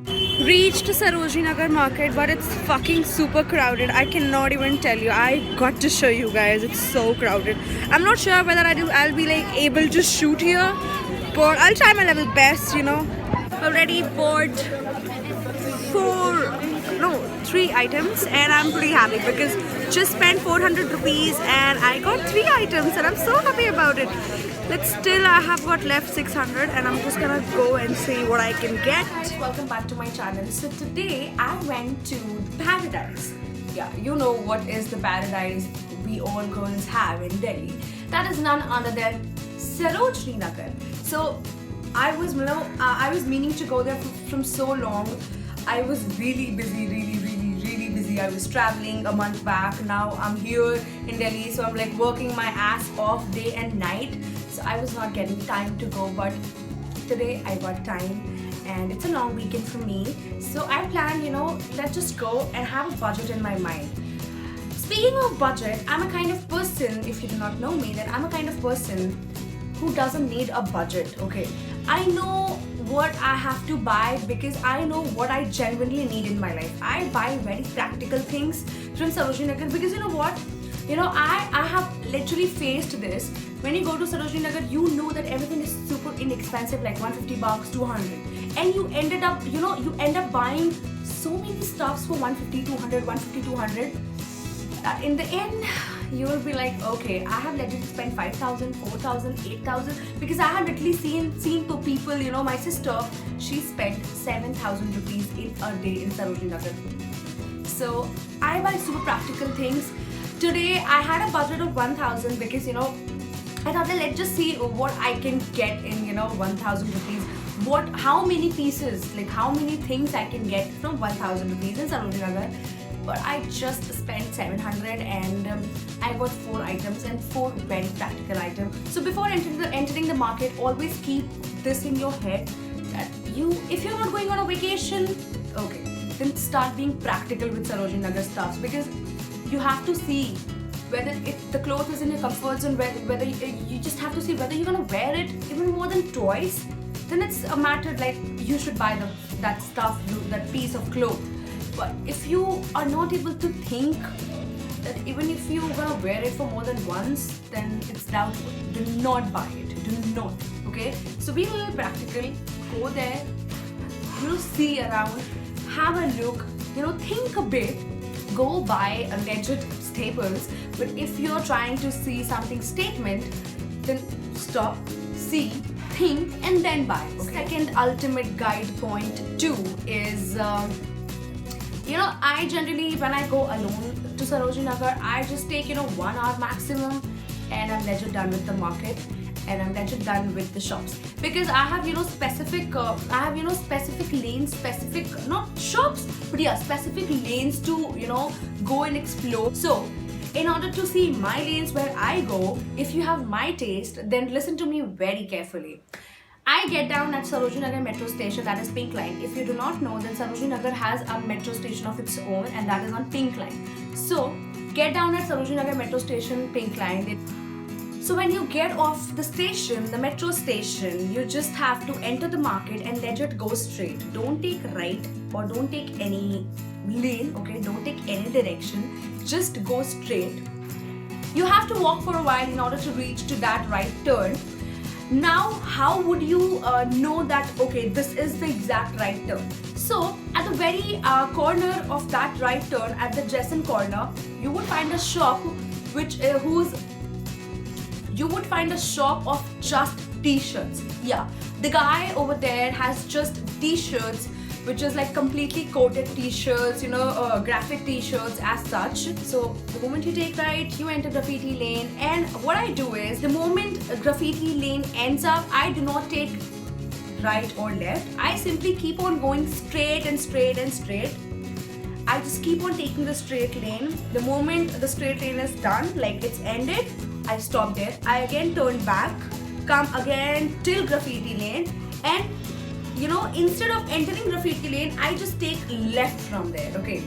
Reached Sarojini Nagar market, but it's fucking super crowded. I cannot even tell you. I got to show you guys. It's so crowded. I'm not sure whether I'll be like able to shoot here, but I'll try my level best. Already bought three items, and I'm pretty happy because just spent 400 rupees and I got three items, and I'm so happy about it. I have got left 600, and I'm just gonna go and see what I can get. Welcome back to my channel. So today I went to Paradise. Yeah, you know what is the Paradise we all girls have in Delhi. That is none other than Sarojini Nagar. So I was meaning to go there from so long. I was really busy, really busy. I was traveling a month back. Now I'm here in Delhi, so I'm like working my ass off day and night. So I was not getting time to go, but today I got time, and it's a long weekend for me. So I planned, let's just go and have a budget in my mind. Speaking of budget, I'm a kind of person, if you do not know me, then I'm a kind of person who doesn't need a budget, okay? I know what I have to buy because I know what I genuinely need in my life. I buy very practical things from Sarojini Nagar because you know what? I have literally faced this. When you go to Sarojini Nagar, you know that everything is super inexpensive, like 150 bucks, 200. And you end up buying so many stuffs for 150, 200, 150, 200. In the end, you will be like, okay, I have legit spent 5,000, 4,000, 8,000 because I have literally seen two people, my sister, she spent 7,000 rupees in a day in Sarojini Nagar. So I buy super practical things. Today I had a budget of 1,000 because I thought that let's just see what I can get in 1,000 rupees. How many pieces, like how many things I can get from 1,000 rupees in Sarojini Nagar. But I just spent 700 and I got 4 items and 4 very practical items. So before entering the market, always keep this in your head that if you're not going on a vacation, okay, then start being practical with Sarojini Nagar stuff, because you have to see whether the cloth is in your comfort zone, whether you just have to see whether you're gonna wear it even more than twice. Then it's a matter like you should buy that stuff, that piece of cloth. But if you are not able to think that even if you're gonna wear it for more than once, then it's doubtful. Do not buy it. Do not. Okay? So be a little practical. Go there. See around. Have a look. Think a bit. Go buy a legit staples. But if you're trying to see something statement, then stop, see, think, and then buy. Okay? Second ultimate guide point 2 is. I generally, when I go alone to Sarojini Nagar, I just take 1 hour maximum, and I'm legit done with the market, and I'm legit done with the shops, because I have specific lanes, specific not shops, but yeah, specific lanes to go and explore. So in order to see my lanes where I go, if you have my taste, then listen to me very carefully. I get down at Sarojini Nagar metro station, that is Pink Line. If you do not know, then Sarojini Nagar has a metro station of its own, and that is on Pink Line. So get down at Sarojini Nagar metro station, Pink Line. So when you get off the station, the metro station, you just have to enter the market and legit go straight. Don't take right or don't take any lane, okay? Don't take any direction. Just go straight. You have to walk for a while in order to reach to that right turn. Now, how would you know that, okay, this is the exact right turn? So, at the very corner of that right turn, at the Jessen corner, you would find a shop you would find a shop of just t-shirts. Yeah, the guy over there has just t-shirts, which is like completely coated t-shirts, graphic t-shirts as such. So the moment you take right, you enter graffiti lane, and what I do is, the moment a graffiti lane ends up, I do not take right or left. I simply keep on going straight and straight and straight. I just keep on taking the straight lane. The moment the straight lane is done, like it's ended, I stop there. I again turn back, come again till graffiti lane, and instead of entering graffiti lane, I just take left from there, okay?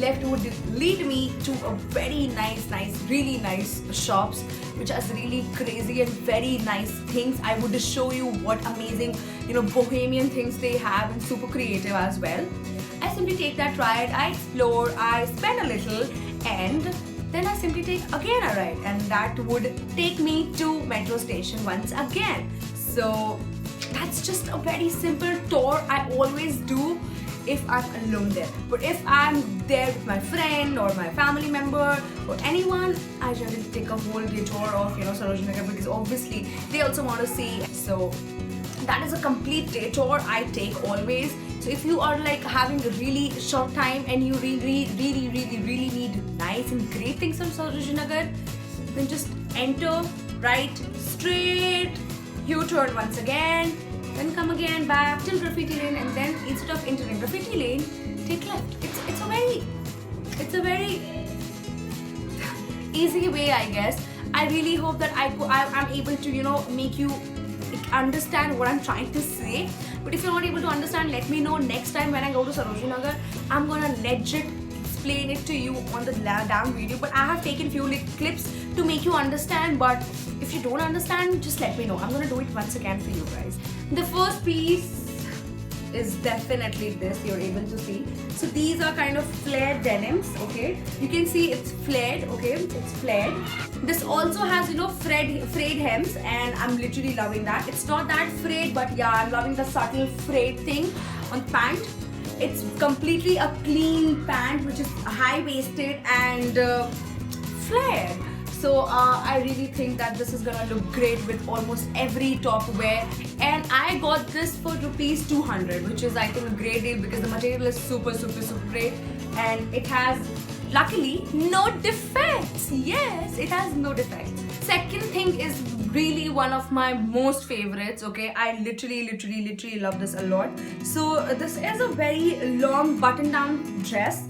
left would lead me to a very nice, really nice shops which has really crazy and very nice things. I would show you what amazing, bohemian things they have and super creative as well. I simply take that ride, I explore, I spend a little, and then I simply take again a ride, and that would take me to metro station once again. So that's just a very simple tour I always do if I'm alone there. But if I'm there with my friend or my family member or anyone, I generally take a whole detour of Sarojini Nagar, because obviously they also want to see. So that is a complete detour I take always. So if you are like having a really short time and you really need nice and great things from Sarojini Nagar, then just enter right straight, U-turn once again, then come again back till Graffiti Lane, and then instead of entering Graffiti Lane, take left. It's a very easy way, I guess. I really hope that I'm able to make you understand what I'm trying to say. But if you're not able to understand, let me know. Next time when I go to Sarojini Nagar, I'm gonna legit explain it to you on the damn video. But I have taken few clips to make you understand. But if you don't understand, just let me know. I'm gonna do it once again for you guys. The first piece is definitely this, you're able to see. So these are kind of flared denims, okay? You can see it's flared, okay? It's flared. This also has, frayed hems, and I'm literally loving that. It's not that frayed, but yeah, I'm loving the subtle frayed thing on pant. It's completely a clean pant, which is high-waisted and flared. So I really think that this is gonna look great with almost every top wear, and I got this for rupees 200, which is I think a great deal because the material is super great, and it has luckily no defects. Yes, it has no defects. Second thing is really one of my most favorites, okay? I literally love this a lot. So this is a very long button down dress.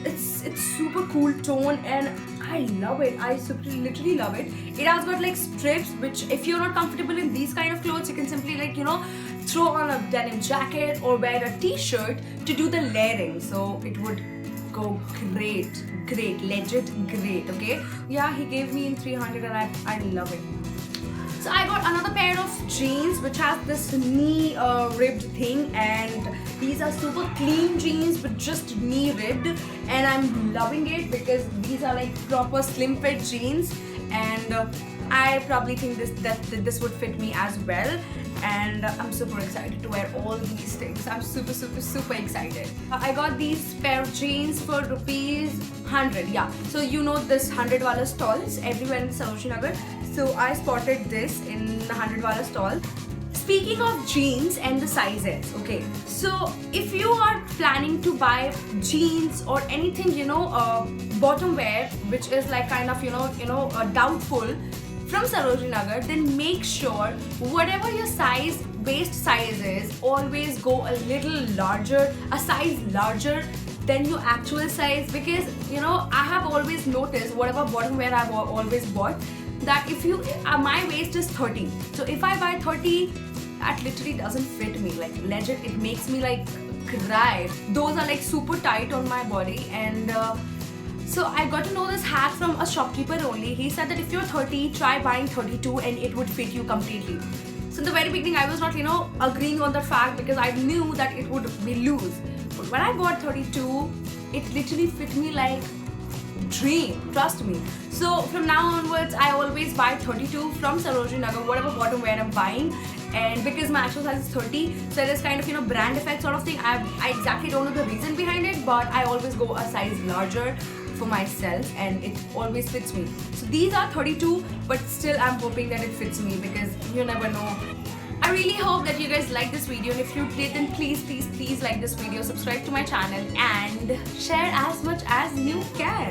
It's super cool tone and I love it. I literally love it. It has got like strips, which if you're not comfortable in these kind of clothes, you can simply throw on a denim jacket or wear a t-shirt to do the layering. So it would go great, legit great, okay? Yeah, he gave me in 300 and I love it. So I got another pair of jeans which has this knee ribbed thing, and these are super clean jeans with just knee ribbed, and I'm loving it because these are like proper slim fit jeans, and I probably think this would fit me as well, and I'm super excited to wear all these things. I'm super excited. I got these pair of jeans for rupees 100. Yeah, so this 100 wala stalls everywhere in Sarojini Nagar. So I spotted this in the 100 wala stall. Speaking of jeans and the sizes, okay, so if you are planning to buy jeans or anything, bottom wear, which is like kind of, doubtful from Sarojini Nagar, then make sure whatever your waist size is, always go a little larger, a size larger than your actual size, because, I have always noticed whatever bottom wear I've always bought, that if my waist is 30, so if I buy 30, that literally doesn't fit me, like legit, it makes me like cry. Those are like super tight on my body, and so I got to know this hack from a shopkeeper only. He said that if you're 30, try buying 32 and it would fit you completely. So in the very beginning, I was not, agreeing on the fact because I knew that it would be loose. But when I bought 32, it literally fit me like dream, trust me. So from now onwards, I always buy 32 from Sarojini Nagar, whatever bottom wear I'm buying. And because my actual size is 30, so there's kind of brand effect sort of thing. I exactly don't know the reason behind it, but I always go a size larger for myself and it always fits me. So these are 32, but still I'm hoping that it fits me because you never know. I really hope that you guys like this video, and if you did, then please like this video, subscribe to my channel and share as much as you can.